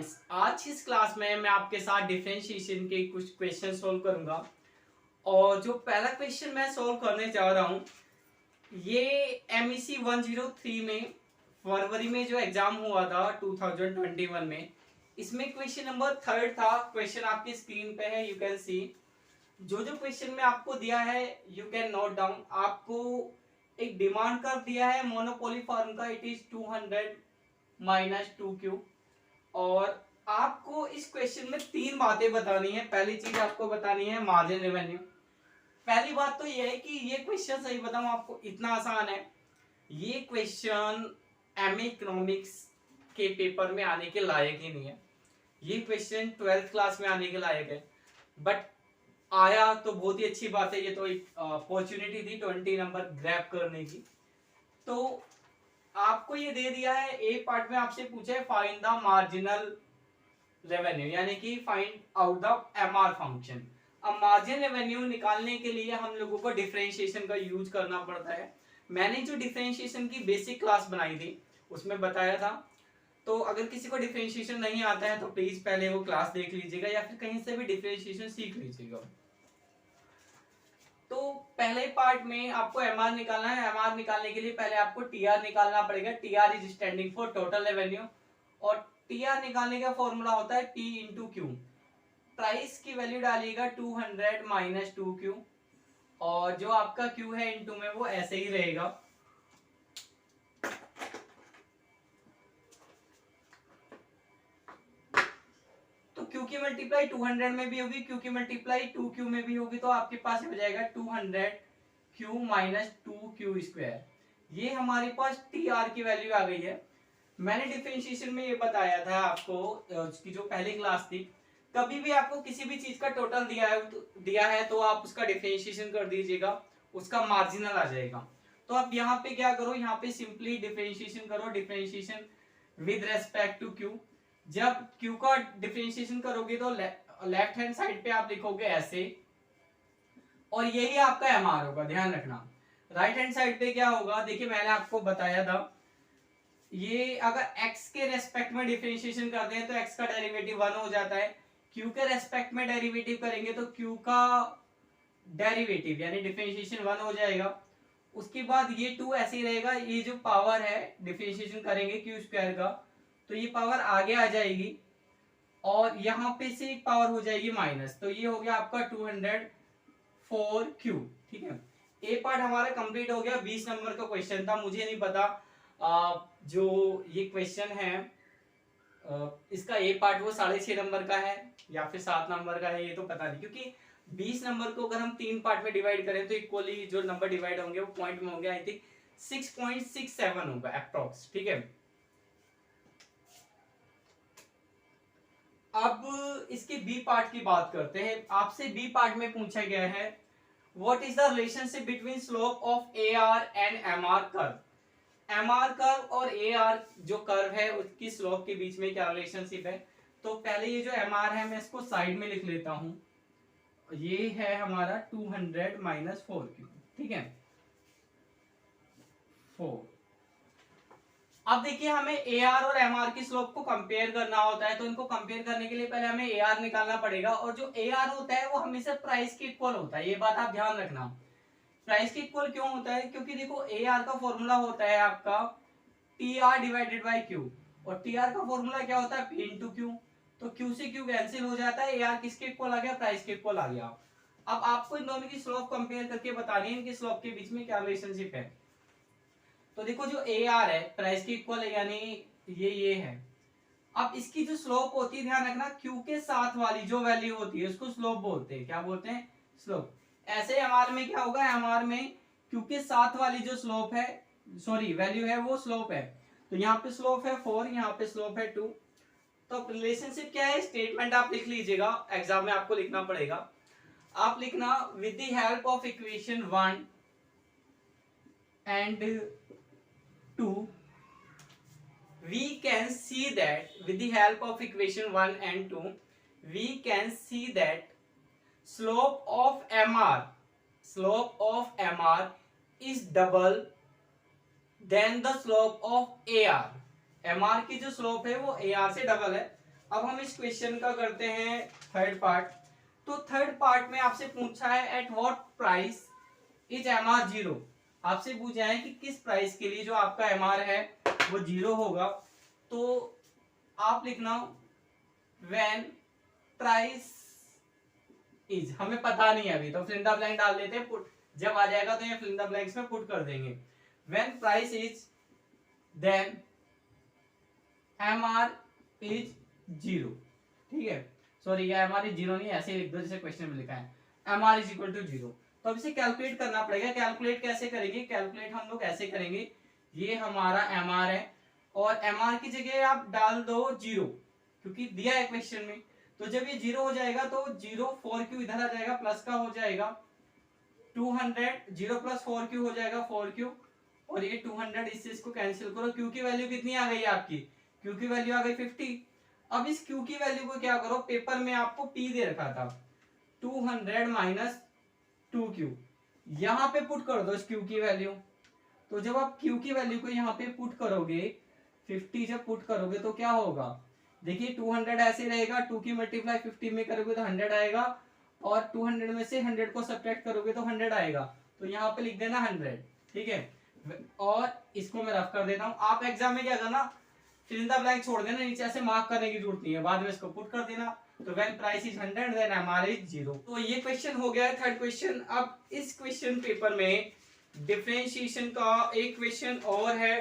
Friends, आज इस class में मैं आपके साथ डिफरेंशिएशन के कुछ क्वेश्चन सोल्व करूंगा। और जो पहला क्वेश्चन मैं सोल्व करने जा रहा हूं, ये MEC 103 में फरवरी में जो एग्जाम हुआ था 2021 में, इसमें क्वेश्चन नंबर 3 था। क्वेश्चन आपकी स्क्रीन पे है, यू कैन सी। जो जो क्वेश्चन में आपको दिया है यू कैन नोट डाउन। आपको एक डिमांड कर दिया है मोनोपोली फॉर्म का, इट इज 200 माइनस 2Q। और आपको इस क्वेश्चन में तीन बातें बतानी है। पहली चीज आपको बतानी है मार्जिन रेवेन्यू। पहली बात तो ये है कि ये क्वेश्चन, सही बताऊं आपको, इतना आसान है। ये क्वेश्चन MA इकोनॉमिक्स के पेपर में आने के लायक ही नहीं है। ये क्वेश्चन 12th क्लास में आने के लायक है, बट आया तो बहुत ही अच्छी बात है। ये तो एक अपॉर्चुनिटी थी 20 नंबर ग्रैब करने की। तो आपको ये दे दिया है, एक पार्ट में आपसे पूछा है फाइंड द मार्जिनल रेवेन्यू, यानी कि find out the MR function. अब मार्जिन रेवेन्यू निकालने के लिए हम लोगों को डिफरेंशिएशन का यूज करना पड़ता है। मैंने जो डिफरेंशिएशन की बेसिक क्लास बनाई थी उसमें बताया था। तो अगर किसी को डिफरेंशिएशन नहीं आता है तो प्लीज पहले वो क्लास देख लीजिएगा, या फिर कहीं से भी डिफरेंशिएशन सीख लीजिएगा। तो पहले पार्ट में आपको MR निकालना है। MR निकालने के लिए पहले आपको TR निकालना पड़ेगा। TR is standing for total revenue, और TR निकालने का फॉर्मूला होता है P इंटू Q। प्राइस की वैल्यू डालिएगा 200 माइनस 2Q, और जो आपका Q है इंटू में वो ऐसे ही रहेगा। तो Q की मल्टीप्लाई 200 में भी होगी, Q की मल्टीप्लाई 2Q में भी होगी, तो आपके पास हो जाएगा 200Q माइनस 2Q स्क्वायर। ये हमारे पास TR की वैल्यू आ गई है। मैंने डिफरेंशिएशन में ये बताया था आपको, उसकी जो पहली क्लास थी, कभी भी आपको किसी भी चीज का टोटल दिया है तो आप उसका डिफरेंशिएशन कर दीजिएगा, उसका मार्जिनल आ जाएगा। तो आप यहाँ पे क्या करो, यहाँ पे सिंपली डिफरेंशिएशन करो, differentiation with respect to Q। जब Q का डिफरेंशिएशन करोगे तो लेफ्ट हैंड साइड पे आप लिखोगे ऐसे, और यही आपका MR होगा, ध्यान रखना। राइट हैंड साइड पे क्या होगा, देखिए मैंने आपको बताया था, ये अगर x के रेस्पेक्ट में डिफरेंशिएशन करते हैं तो x का डेरिवेटिव 1 हो जाता है। q के रेस्पेक्ट में डेरिवेटिव करेंगे तो q का डेरिवेटिव यानी डिफरेंशिएशन 1 हो जाएगा। उसके बाद ये 2 ऐसे ही रहेगा। ये जो पावर है डिफरेंशिएशन करेंगे q स्क्वायर का, तो ये पावर आगे आ जाएगी, और यहाँ पे से एक पावर हो जाएगी माइनस। तो ये हो गया आपका 204Q। ठीक है, ए पार्ट हमारा कंप्लीट हो गया। 20 नंबर का क्वेश्चन था, मुझे नहीं पता जो ये क्वेश्चन है इसका ए पार्ट वो 6.5 नंबर का है या फिर 7 नंबर का है, ये तो पता नहीं, क्योंकि 20 नंबर को अगर हम 3 पार्ट में डिवाइड करें तो इक्वली जो नंबर डिवाइड होंगे वो पॉइंट में होंगे। आई थिंक 6.67 होगा अप्रॉक्स। ठीक है, अब इसके बी पार्ट की बात करते हैं। आपसे बी पार्ट में पूछा गया है what is the relationship between slope of AR and MR curve. MR curve और AR जो कर्व है उसकी स्लोप के बीच में क्या रिलेशनशिप है। तो पहले ये जो MR है मैं इसको साइड में लिख लेता हूं। ये है हमारा 200 माइनस 4Q। ठीक है, 4। अब देखिए हमें AR और MR की स्लोप को कंपेयर करना होता है, तो इनको कंपेयर करने के लिए पहले हमें AR निकालना पड़ेगा, और जो AR होता है वो हमेशा प्राइस के इक्वल होता है। ये बात आप ध्यान रखना। प्राइस के इक्वल क्यों होता है, क्योंकि देखो AR का फॉर्मूला होता है आपका TR डिवाइडेड बाई Q, और TR का फॉर्मूला क्या होता है P इंटू Q। तो Q से Q कैंसिल हो जाता है, AR किसके इक्वल आ गया, प्राइस के इक्वल आ गया। अब आपको इन दोनों की स्लोप कंपेयर करके बतानी है इनकी स्लोप के बीच में क्या रिलेशनशिप है। तो देखो जो AR है प्राइस के इक्वल है, यानी ये है। अब इसकी जो स्लोप होती है, ध्यान रखना, Q के साथ वाली जो वैल्यू होती है उसको स्लोप बोलते हैं। क्या बोलते हैं, स्लोप। ऐसे MR में क्या होगा, MR में Q के साथ वाली जो स्लोप है, सॉरी वैल्यू है, वो स्लोप है। तो यहाँ पे स्लोप है 4, यहाँ पे स्लोप है 2। तो रिलेशनशिप क्या है, स्टेटमेंट आप लिख लीजिएगा, एग्जाम में आपको लिखना पड़ेगा। आप लिखना with the help of equation 1 and 2 we can see that, with the help of equation 1 and 2 we can see that slope of MR is double than the slope of AR। MR की जो slope है वो AR से double है। अब हम इस question का करते हैं थर्ड पार्ट। तो थर्ड पार्ट में आपसे पूछा है at what price is MR zero. आपसे पूछा है कि किस प्राइस के लिए जो आपका एमआर है वो जीरो होगा। तो आप लिखना व्हेन प्राइस इज, हमें पता नहीं है अभी, तो फिल इन द ब्लैंक डाल देते हैं, पुट जब आ जाएगा तो ये फिल इन द ब्लैंक्स में पुट कर देंगे। When price is then MR is zero. ठीक है, सॉरी ये एमआर इज जीरो नहीं, ऐसे लिख दो जैसे क्वेश्चन में लिखा है, MR is equal to zero. तो अब इसे कैलकुलेट करना पड़ेगा। कैलकुलेट कैसे करेंगे? कैलकुलेट हम लोग ऐसे करेंगे, ये हमारा एमआर है और एमआर की जगह आप डाल दो जीरो, क्योंकि दिया है क्वेश्चन में। तो जब ये जीरो हो जाएगा तो जीरो 4q इधर आ जाएगा, प्लस का हो जाएगा 200, जीरो प्लस 4q हो जाएगा 4q, और ये 200 इससे इसको कैंसिल करो। q की वैल्यू कितनी आ गई आपकी? q की वैल्यू आ गई 50। अब इस q की वैल्यू को क्या करो, पेपर में आपको p दे रखा था, 200 माइनस 2q, यहाँ पे पुट कर दो इस q की वैल्यू। तो जब आप q की वैल्यू को यहाँ पे पुट करोगे, 50 जब पुट करोगे तो क्या होगा, देखिए 200 ऐसे रहेगा, 2 की मल्टीप्लाई 50 में करोगे तो 100 आएगा, और 200 में से 100 को सब्ट्रैक्ट करोगे तो 100 आएगा। तो यहाँ पे लिख देना 100। ठीक है, और इसको मैं रफ कर देता हूँ। आप एग्जाम में क्या करना, फिल इन द ब्लैंक छोड़ देना, नीचे ऐसे मार्क करने की जरूरत नहीं है, बाद में इसको पुट कर देना। तो when price is 100 then MR is zero. तो ये क्वेश्चन हो गया है थर्ड क्वेश्चन। अब इस क्वेश्चन पेपर में डिफरेंशिएशन का एक क्वेश्चन और है,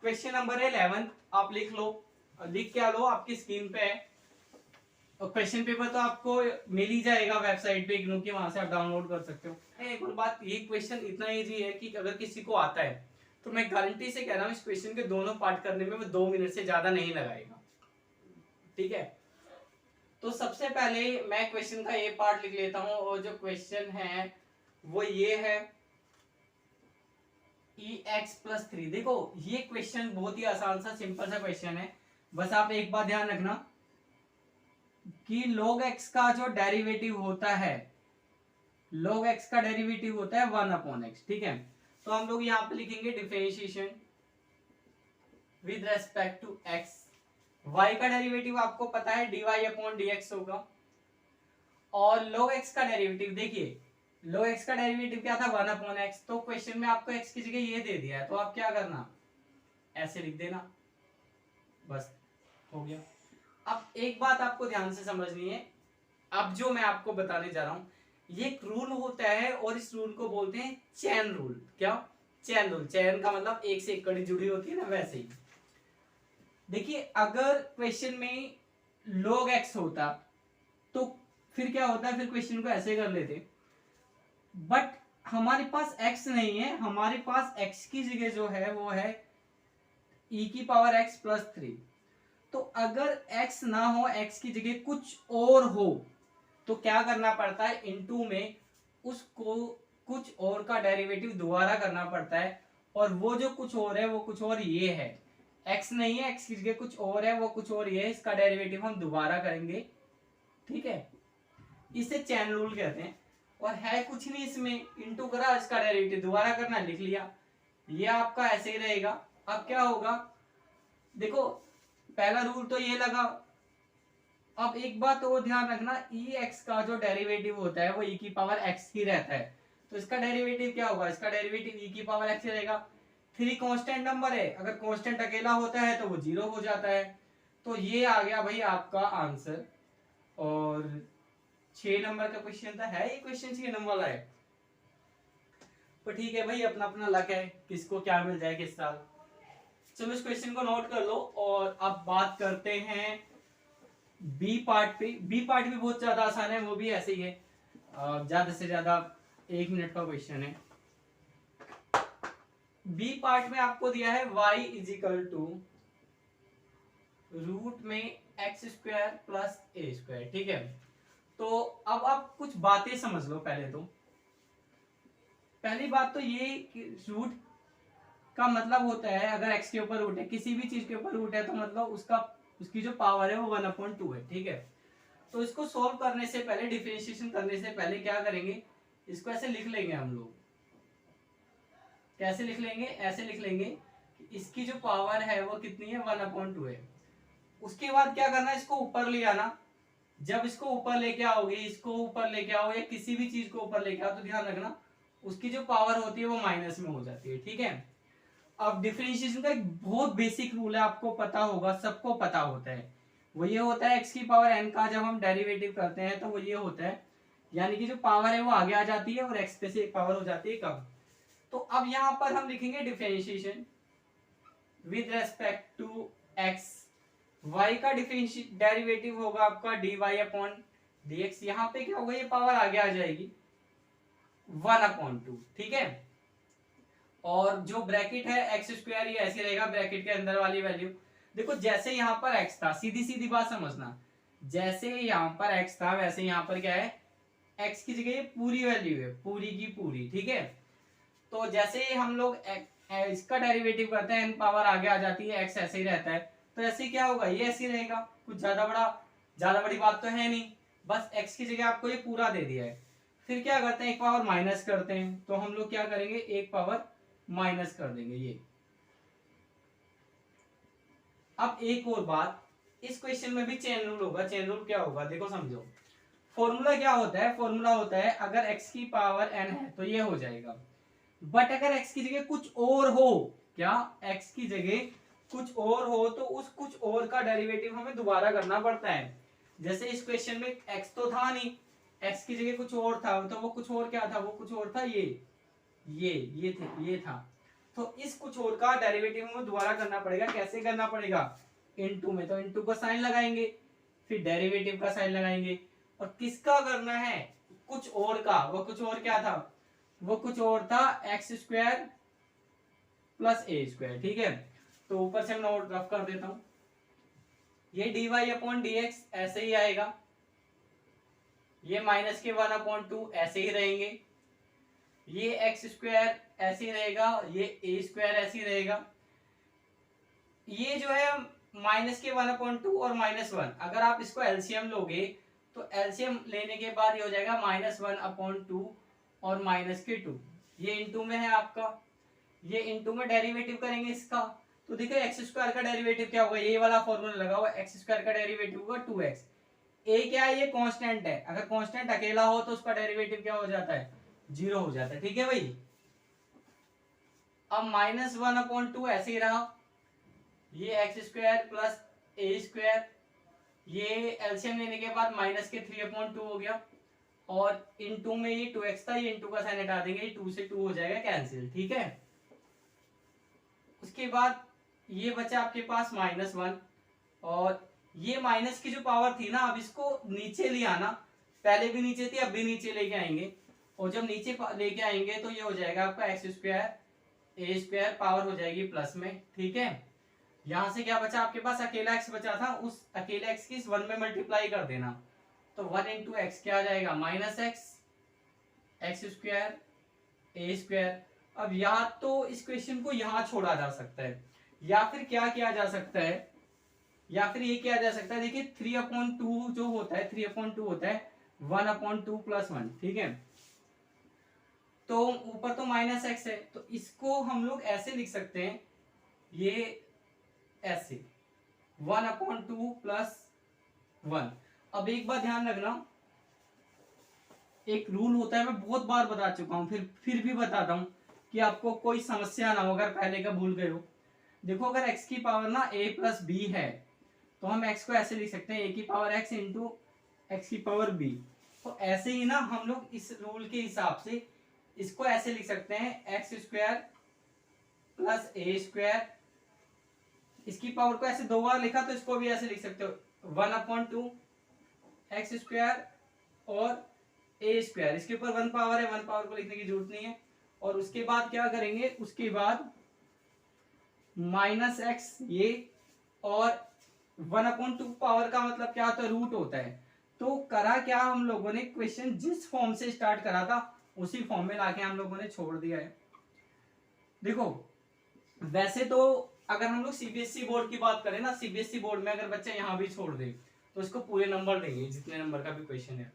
क्वेश्चन नंबर 11। आप लिख लो, लिख क्या लो, आपकी स्क्रीन पे है। और क्वेश्चन पेपर तो आपको मिल ही जाएगा वेबसाइट पे इग्नू की, वहां से आप डाउनलोड कर सकते हो। एक और बात, ये क्वेश्चन इतना इजी है कि अगर किसी को आता है तो मैं गारंटी से कह रहा हूँ इस क्वेश्चन के दोनों पार्ट करने में वो 2 मिनट से ज्यादा नहीं लगाएगा। ठीक है, तो सबसे पहले मैं क्वेश्चन का ये पार्ट लिख लेता हूँ, और जो क्वेश्चन है वो ये है ex+3। देखो ये क्वेश्चन बहुत ही आसान सा सिंपल सा क्वेश्चन है, बस आप एक बात ध्यान रखना कि log x का जो डेरिवेटिव होता है, log x का डेरिवेटिव होता है 1/x। ठीक है, तो हम लोग यहाँ पे लिखेंगे differentiation with respect to x। y का डेरिवेटिव आपको पता है dy/dx होगा, और log x का डेरिवेटिव देखिए, log x का डेरिवेटिव क्या था 1/x। तो क्वेश्चन में आपको x की जगह ये दे दिया है, तो आप क्या करना, ऐसे लिख देना, बस हो गया। अब एक बात आपको ध्यान से समझनी है, अब जो मैं आपको बताने जा रहा हूं ये एक रूल होता है, और इस रूल को बोलते हैं चैन रूल। क्या? Chain rule. चैन का मतलब एक से एक कड़ी जुड़ी होती है ना, वैसे ही। देखिए अगर क्वेश्चन में log x होता तो फिर क्या होता है, फिर क्वेश्चन को ऐसे कर लेते, बट हमारे पास x नहीं है, हमारे पास x की जगह जो है वो है e⁻x+3। तो अगर x ना हो, x की जगह कुछ और हो, तो क्या करना पड़ता है, इनटू में उसको कुछ और का डेरिवेटिव दोबारा करना पड़ता है, और वो जो कुछ और है वो कुछ और ये है, x नहीं है, x की जगह कुछ और है, वो कुछ और ये है, इसका डेरिवेटिव हम दोबारा करेंगे। ठीक है, इसे चैन रूल कहते हैं, और है कुछ नहीं इसमें, इनटू करा, इसका डेरिवेटिव दोबारा करना, लिख लिया, ये आपका ऐसे ही रहेगा। अब क्या होगा, देखो पहला रूल तो ये लगा। अब एक बात और ध्यान रखना, ex का जो डेरिवेटिव होता है वो e⁻x ही रहता है, तो इसका डेरिवेटिव क्या होगा, इसका डेरिवेटिव e⁻x ही रहेगा। 3 कांस्टेंट नंबर है, अगर कांस्टेंट अकेला होता है तो वो 0 हो जाता है। तो ये आ गया भाई आपका आंसर। और 6 नंबर का क्वेश्चन था, है ये क्वेश्चन 6 नंबर वाला है, तो ठीक है भाई, अपना अपना लक है किसको क्या मिल जाए किस साल। चलो इस क्वेश्चन को नोट कर लो, और अब बात करते हैं बी पार्ट पे। बी पार्ट भी बहुत ज्यादा आसान है, वो भी ऐसे ही है, ज्यादा से ज्यादा 1 मिनट का क्वेश्चन है। बी पार्ट में आपको दिया है y = रूट में x² + a²। ठीक है, तो अब आप कुछ बातें समझ लो। पहले तो पहली बात तो ये कि रूट का मतलब होता है, अगर x के ऊपर रूट है, किसी भी चीज के ऊपर रूट है, तो मतलब उसकी जो पावर है वो 1/2 है। ठीक है, तो इसको सॉल्व करने से पहले, डिफरेंशिएशन करने से पहले क्या करेंगे, इसको ऐसे लिख लेंगे हम लोग। कैसे लिख लेंगे, ऐसे लिख लेंगे कि इसकी जो पावर है वो कितनी है, 1/2 है। उसके बाद क्या करना है, इसको ऊपर ले आना। जब इसको ऊपर लेके आओगे, इसको ऊपर लेके आओ या किसी भी चीज को ऊपर लेके आओ, तो ध्यान रखना उसकी जो पावर होती है वो माइनस में हो जाती है, ठीक है। अब डिफरेंशिएशन का एक बहुत बेसिक रूल है, आपको पता होगा, सबको पता होता है। वो ये होता है एक्स की पावर एन का जब हम डेरिवेटिव करते हैं तो वो ये होता है, यानी कि जो पावर है वो आगे आ जाती है और एक्स पे से एक पावर हो जाती है कम। तो अब यहां पर हम लिखेंगे differentiation with respect to x. y का डेरिवेटिव होगा आपका dy अपॉन dx। यहाँ पे क्या होगा, ये पावर आगे आ जाएगी 1/2, ठीक है। और जो ब्रैकेट है एक्स स्क्वायर, ये ऐसे रहेगा ब्रैकेट के अंदर वाली वैल्यू। देखो जैसे यहाँ पर x था, सीधी सीधी बात समझना, जैसे यहाँ पर x था वैसे यहाँ पर क्या है, x की जगह ये पूरी वैल्यू है, पूरी की पूरी, ठीक है। तो जैसे हम लोग इसका डेरिवेटिव करते हैं, n पावर आगे आ जाती है, x ऐसे ही रहता है, तो ऐसे क्या होगा, ये ऐसे ही रहेगा। कुछ ज्यादा बड़ी बात तो है नहीं, बस x की जगह आपको ये पूरा दे दिया है। फिर क्या करते हैं, एक पावर माइनस करते हैं, तो हम लोग क्या करेंगे, एक पावर माइनस कर देंगे ये। अब एक और बात, इस क्वेश्चन में भी चेन रूल होगा। चेन रूल क्या होगा, देखो समझो। फॉर्मूला क्या होता है, फॉर्मूला होता है अगर x की पावर n है तो ये हो जाएगा, बट अगर x की जगह कुछ और हो, क्या x की जगह कुछ और हो तो उस कुछ और का डेरिवेटिव हमें दोबारा करना पड़ता है। जैसे इस क्वेश्चन में x तो था नहीं, x की जगह कुछ और था, तो वो कुछ और क्या था, वो कुछ और था ये था। तो इस कुछ और का डेरिवेटिव हमें दोबारा करना पड़ेगा। कैसे करना पड़ेगा, इनटू में, तो इनटू का साइन लगाएंगे, फिर डेरिवेटिव का साइन लगाएंगे, और किसका करना है, कुछ और का। वो कुछ और क्या था, वो कुछ और था एक्स स्क्वायर प्लस ए स्क्वायर, ठीक है। तो ऊपर से मैं नोट रफ कर देता हूं, ये dy अपॉन dx ऐसे ही आएगा, ये माइनस के 1/2 ऐसे ही रहेंगे, ये एक्स स्क्वायर ऐसे ही रहेगा, ये ए स्क्वायर ऐसे ही रहेगा। ये जो है माइनस के 1/2 और -1, अगर आप इसको एलसीएम लोगे तो एलसीएम लेने के बाद ये हो जाएगा -1/2 और -2। ये इनटू में है आपका, ये इनटू में डेरिवेटिव करेंगे इसका, तो देखो एक्स स्क्वायर का डेरिवेटिव क्या होगा, ये वाला फॉर्मूला लगा हुआ, एक्स स्क्वायर का डेरिवेटिव होगा 2x। ए क्या है, ये कांस्टेंट है, अगर कांस्टेंट अकेला हो तो उसका डेरिवेटिव क्या हो जाता है, 0 हो जाता है, ठीक है भाई। अब -1/2 ऐसे ही रहा, ये एक्स स्क्वायर प्लस ए स्क्वायर, ये एलसीएम लेने के बाद माइनस के 3/2 हो गया, और इनटू में ये 2x था, ये इनटू का साइन हटा देंगे, ये 2 से 2 हो जाएगा कैंसिल, ठीक है। उसके बाद ये बचा आपके पास -1, और ये माइनस की जो पावर थी ना, अब इसको नीचे ले आना, पहले भी नीचे थी अब भी नीचे लेके आएंगे, और जब नीचे लेके आएंगे तो ये हो जाएगा आपका एक्स स्क्वायर ए स्क्वायर, पावर हो जाएगी प्लस में, ठीक है। यहां से क्या बचा आपके पास, अकेला x बचा था, उस अकेले x की इस 1 में मल्टीप्लाई कर देना, तो 1 इंटू एक्स क्या आ जाएगा, -x स्क्वायर ए स्क्वायर। अब या तो इस क्वेश्चन को यहां छोड़ा जा सकता है, या फिर क्या किया जा सकता है, या फिर ये किया जा सकता है, देखिए 3/2 जो होता है, 3/2 होता है 1/2 + 1, ठीक है। तो ऊपर तो -x है, तो इसको हम लोग ऐसे लिख सकते हैं, ये ऐसे 1/2 + 1। अब एक बात ध्यान रखना, एक रूल होता है, मैं बहुत बार बता चुका हूं, फिर भी बताता हूं कि आपको कोई समस्या ना हो अगर पहले का भूल गए हो। देखो अगर x की पावर ना a + b है, तो हम x को ऐसे लिख सकते हैं, a की पावर x इंटू एक्स की पावर b। तो ऐसे ही ना हम लोग इस रूल के हिसाब से इसको ऐसे लिख सकते हैं, x स्क्वायर प्लस ए स्क्वायर, इसकी पावर को ऐसे 2 बार लिखा तो इसको भी ऐसे लिख सकते हो, 1/2 एक्स स्क्वायर और ए स्क्वायर, इसके ऊपर 1 पावर है, 1 पावर को लिखने की जरूरत नहीं है। और उसके बाद क्या करेंगे, उसके बाद -x ये, और 1/2 पावर का मतलब क्या होता है, रूट होता है। तो करा क्या हम लोगों ने, क्वेश्चन जिस फॉर्म से स्टार्ट करा था उसी फॉर्म में लाके हम लोगों ने छोड़ दिया है। देखो वैसे तो अगर हम लोग सीबीएसई बोर्ड की बात करें ना, सीबीएसई बोर्ड में अगर बच्चा यहाँ भी छोड़ दे तो इसको पूरे नंबर देंगे, जितने नंबर का भी क्वेश्चन है।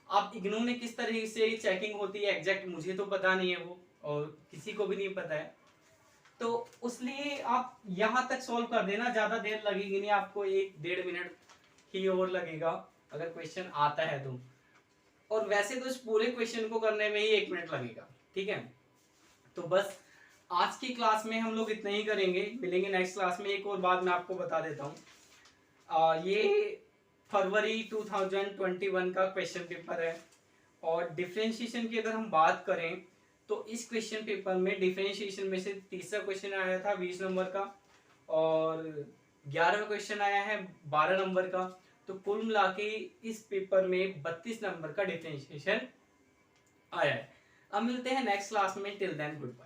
अब इग्नू में किस तरीके से चेकिंग होती है एग्जैक्ट मुझे तो पता नहीं है वो, और किसी को भी नहीं पता है। तो उसलिए आप यहाँ तक सॉल्व कर देना, ज़्यादा देर लगेगी नहीं आपको, 1-1.5 मिनट ही और लगेगा अगर क्वेश्चन आता है तो। और वैसे तो इस पूरे क्वेश्चन को करने में ही 1 मिनट लगेगा, ठीक है। तो बस आज की क्लास में हम लोग इतना ही करेंगे, मिलेंगे नेक्स्ट क्लास में। एक और बात मैं आपको बता देता हूँ, ये फरवरी 2021 का क्वेश्चन पेपर है, और डिफरेंशिएशन की अगर हम बात करें तो इस क्वेश्चन पेपर में डिफरेंशिएशन में से तीसरा क्वेश्चन आया था 20 नंबर का, और 11वां क्वेश्चन आया है 12 नंबर का। तो कुल मिला के इस पेपर में 32 नंबर का डिफरेंशिएशन आया है। अब मिलते हैं नेक्स्ट क्लास में, टिल देन गुड बाय।